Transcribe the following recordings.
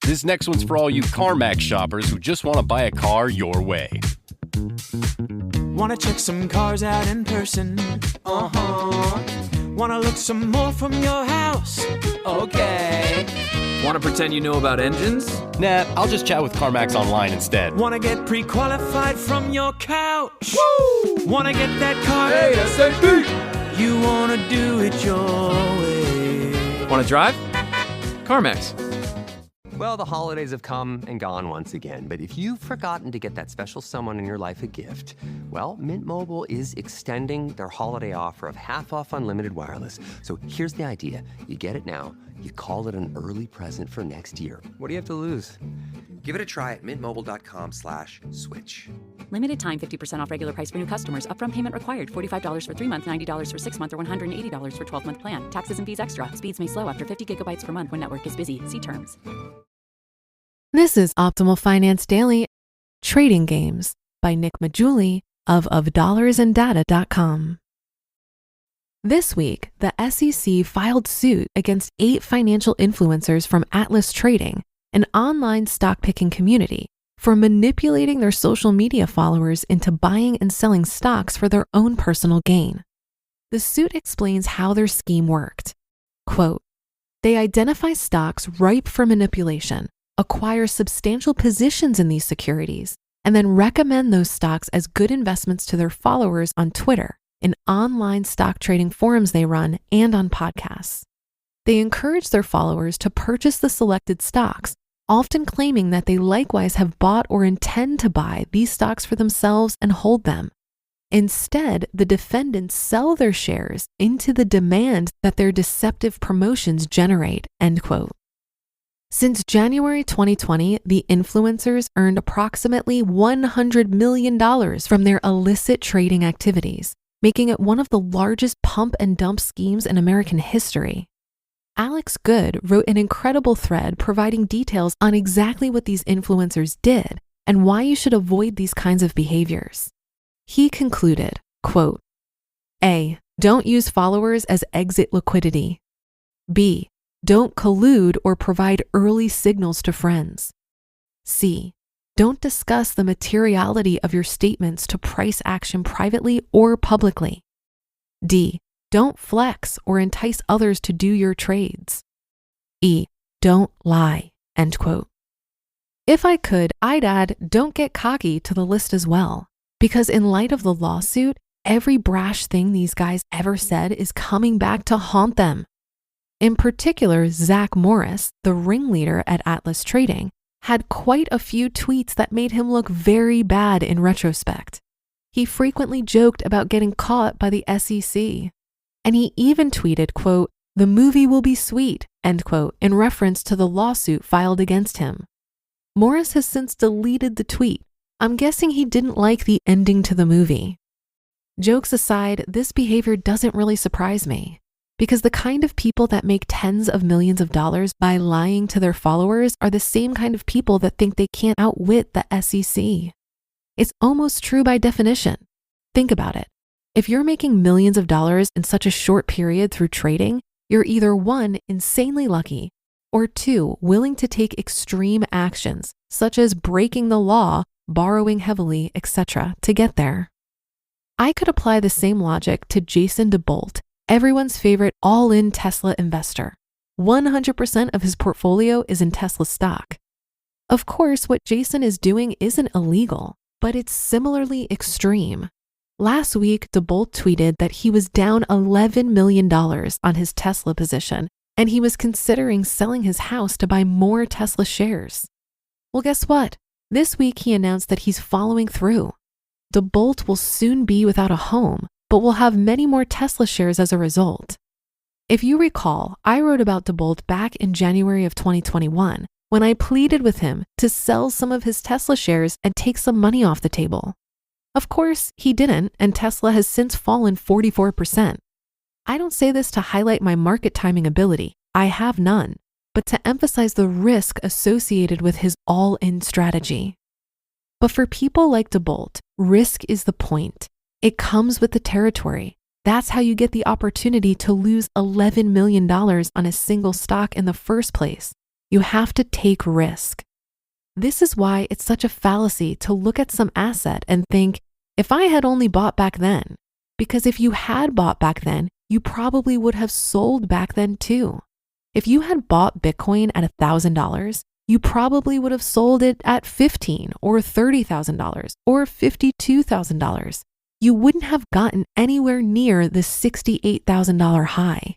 This next one's for all you CarMax shoppers who just want to buy a car your way. Wanna check some cars out in person? Wanna look some more from your house? Okay. Want to pretend you know about engines? Nah, I'll just chat with CarMax online instead. Wanna get pre-qualified from your couch? Woo! Wanna get that car ASAP! You wanna do it your way. Want to drive? CarMax. Well, the holidays have come and gone once again, but if you've forgotten to get that special someone in your life a gift, well, Mint Mobile is extending their holiday offer of half off unlimited wireless. So here's the idea. You get it now, you call it an early present for next year. What do you have to lose? Give it a try at mintmobile.com/switch. Limited time 50% off regular price for new customers. Upfront payment required. $45 for 3 months, $90 for 6 months, or $180 for 12-month plan. Taxes and fees extra. Speeds may slow after 50 gigabytes per month when network is busy. See terms. This is Optimal Finance Daily Trading Games by Nick Maggiulli of dollarsandData.com. This week, the SEC filed suit against 8 financial influencers from Atlas Trading, an online stock picking community, for manipulating their social media followers into buying and selling stocks for their own personal gain. The suit explains how their scheme worked. Quote, they identify stocks ripe for manipulation, acquire substantial positions in these securities, and then recommend those stocks as good investments to their followers on Twitter, in online stock trading forums they run, and on podcasts. They encourage their followers to purchase the selected stocks, often claiming that they likewise have bought or intend to buy these stocks for themselves and hold them. Instead, the defendants sell their shares into the demand that their deceptive promotions generate, end quote. Since January 2020, the influencers earned approximately $100 million from their illicit trading activities, making it one of the largest pump and dump schemes in American history. Alex Good wrote an incredible thread providing details on exactly what these influencers did and why you should avoid these kinds of behaviors. He concluded, quote, A, don't use followers as exit liquidity. B, don't collude or provide early signals to friends. C, don't discuss the materiality of your statements to price action privately or publicly. D, don't flex or entice others to do your trades. E, don't lie, end quote. If I could, I'd add don't get cocky to the list as well, because in light of the lawsuit, every brash thing these guys ever said is coming back to haunt them. In particular, Zach Morris, the ringleader at Atlas Trading, had quite a few tweets that made him look very bad in retrospect. He frequently joked about getting caught by the SEC. And he even tweeted, quote, the movie will be sweet, end quote, in reference to the lawsuit filed against him. Morris has since deleted the tweet. I'm guessing he didn't like the ending to the movie. Jokes aside, this behavior doesn't really surprise me, because the kind of people that make tens of millions of dollars by lying to their followers are the same kind of people that think they can't outwit the SEC. It's almost true by definition. Think about it. If you're making millions of dollars in such a short period through trading, you're either 1, insanely lucky, or 2, willing to take extreme actions, such as breaking the law, borrowing heavily, etc., to get there. I could apply the same logic to Jason DeBolt, everyone's favorite all-in Tesla investor. 100% of his portfolio is in Tesla stock. Of course, what Jason is doing isn't illegal, but it's similarly extreme. Last week, DeBolt tweeted that he was down $11 million on his Tesla position, and he was considering selling his house to buy more Tesla shares. Well, guess what? This week, he announced that he's following through. DeBolt will soon be without a home, but will have many more Tesla shares as a result. If you recall, I wrote about DeBolt back in January of 2021, when I pleaded with him to sell some of his Tesla shares and take some money off the table. Of course, he didn't, and Tesla has since fallen 44%. I don't say this to highlight my market timing ability. I have none, but to emphasize the risk associated with his all-in strategy. But for people like DeBolt, risk is the point. It comes with the territory. That's how you get the opportunity to lose $11 million on a single stock in the first place. You have to take risk. This is why it's such a fallacy to look at some asset and think, if I had only bought back then, because if you had bought back then, you probably would have sold back then too. If you had bought Bitcoin at $1,000, you probably would have sold it at $15,000 or $30,000 or $52,000. You wouldn't have gotten anywhere near the $68,000 high.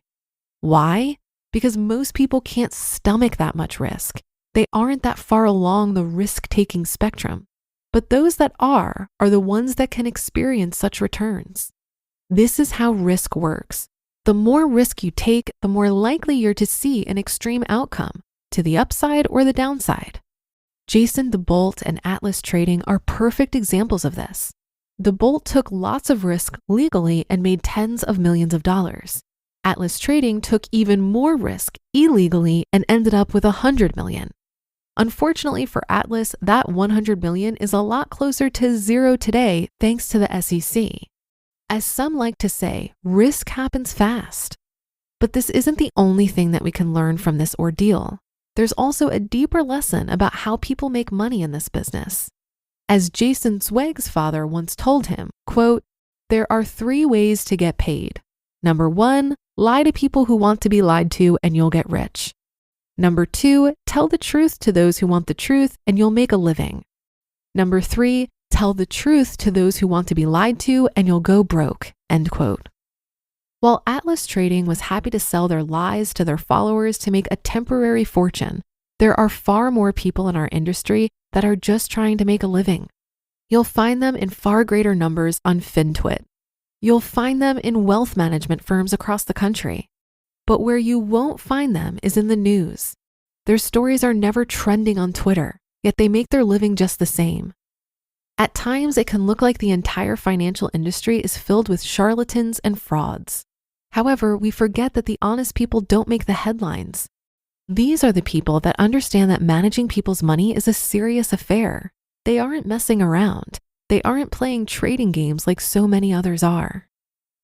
Why? Because most people can't stomach that much risk. They aren't that far along the risk-taking spectrum. But those that are the ones that can experience such returns. This is how risk works. The more risk you take, the more likely you're to see an extreme outcome, to the upside or the downside. Jason DeBolt and Atlas Trading are perfect examples of this. DeBolt took lots of risk legally and made tens of millions of dollars. Atlas Trading took even more risk illegally and ended up with $100 million. Unfortunately for Atlas, that $100 million is a lot closer to zero today thanks to the SEC. As some like to say, risk happens fast. But this isn't the only thing that we can learn from this ordeal. There's also a deeper lesson about how people make money in this business. As Jason Zweig's father once told him, quote, "There are 3 ways to get paid. Number 1, lie to people who want to be lied to and you'll get rich. Number 2, tell the truth to those who want the truth and you'll make a living. Number 3, tell the truth to those who want to be lied to and you'll go broke," end quote. While Atlas Trading was happy to sell their lies to their followers to make a temporary fortune, there are far more people in our industry that are just trying to make a living. You'll find them in far greater numbers on FinTwit. You'll find them in wealth management firms across the country. But where you won't find them is in the news. Their stories are never trending on Twitter, yet they make their living just the same. At times, it can look like the entire financial industry is filled with charlatans and frauds. However, we forget that the honest people don't make the headlines. These are the people that understand that managing people's money is a serious affair. They aren't messing around. They aren't playing trading games like so many others are.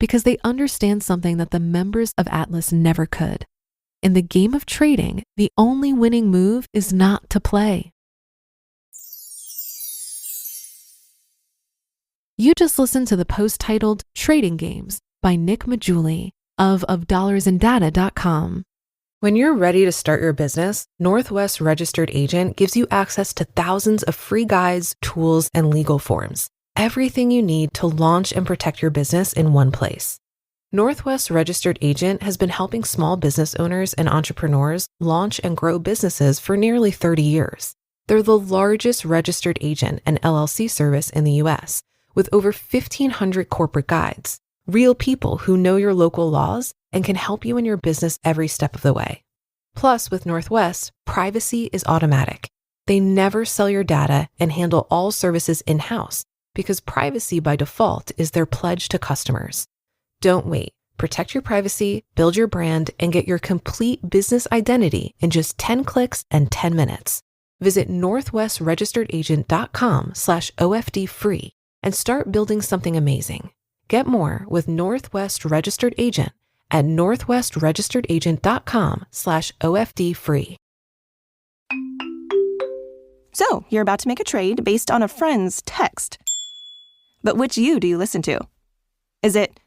Because they understand something that the members of Atlas never could. In the game of trading, the only winning move is not to play. You just listened to the post titled Trading Games by Nick Maggiulli of $dollarsandData.com. When you're ready to start your business, Northwest Registered Agent gives you access to thousands of free guides, tools, and legal forms. Everything you need to launch and protect your business in one place. Northwest Registered Agent has been helping small business owners and entrepreneurs launch and grow businesses for nearly 30 years. They're the largest registered agent and LLC service in the U.S., with over 1,500 corporate guides, real people who know your local laws and can help you in your business every step of the way. Plus, with Northwest, privacy is automatic. They never sell your data and handle all services in-house because privacy by default is their pledge to customers. Don't wait. Protect your privacy, build your brand, and get your complete business identity in just 10 clicks and 10 minutes. Visit northwestregisteredagent.com/OFD-free and start building something amazing. Get more with Northwest Registered Agent at northwestregisteredagent.com/OFD-free. So, you're about to make a trade based on a friend's text. But which you do you listen to? Is it,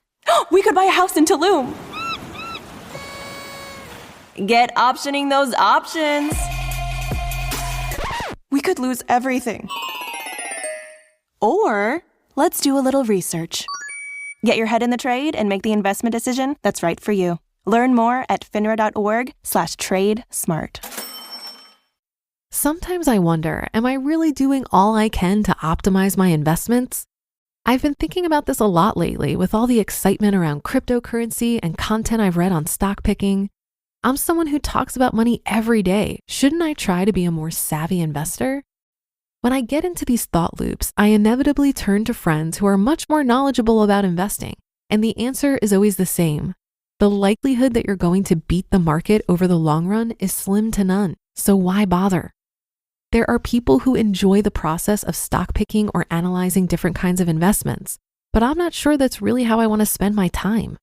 we could buy a house in Tulum? Get optioning those options. We could lose everything. Or, let's do a little research. Get your head in the trade and make the investment decision that's right for you. Learn more at finra.org/trade-smart. Sometimes I wonder, am I really doing all I can to optimize my investments? I've been thinking about this a lot lately with all the excitement around cryptocurrency and content I've read on stock picking. I'm someone who talks about money every day. Shouldn't I try to be a more savvy investor? When I get into these thought loops, I inevitably turn to friends who are much more knowledgeable about investing, and the answer is always the same. The likelihood that you're going to beat the market over the long run is slim to none, so why bother? There are people who enjoy the process of stock picking or analyzing different kinds of investments, but I'm not sure that's really how I want to spend my time.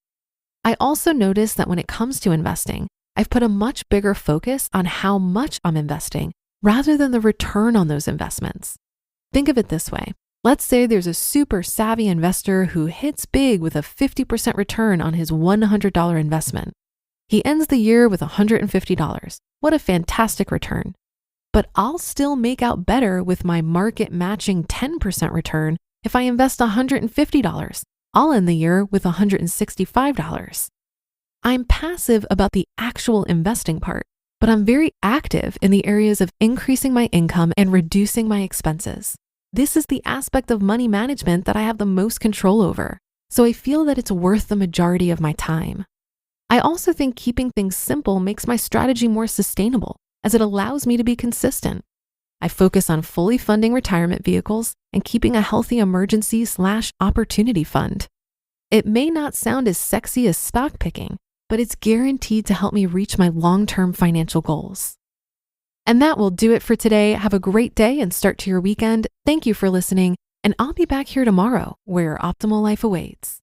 I also notice that when it comes to investing, I've put a much bigger focus on how much I'm investing rather than the return on those investments. Think of it this way. Let's say there's a super savvy investor who hits big with a 50% return on his $100 investment. He ends the year with $150. What a fantastic return. But I'll still make out better with my market matching 10% return if I invest $150. I'll end the year with $165. I'm passive about the actual investing part, but I'm very active in the areas of increasing my income and reducing my expenses. This is the aspect of money management that I have the most control over, so I feel that it's worth the majority of my time. I also think keeping things simple makes my strategy more sustainable, as it allows me to be consistent. I focus on fully funding retirement vehicles and keeping a healthy emergency/opportunity fund. It may not sound as sexy as stock picking, but it's guaranteed to help me reach my long-term financial goals. And that will do it for today. Have a great day and start to your weekend. Thank you for listening, and I'll be back here tomorrow where your optimal life awaits.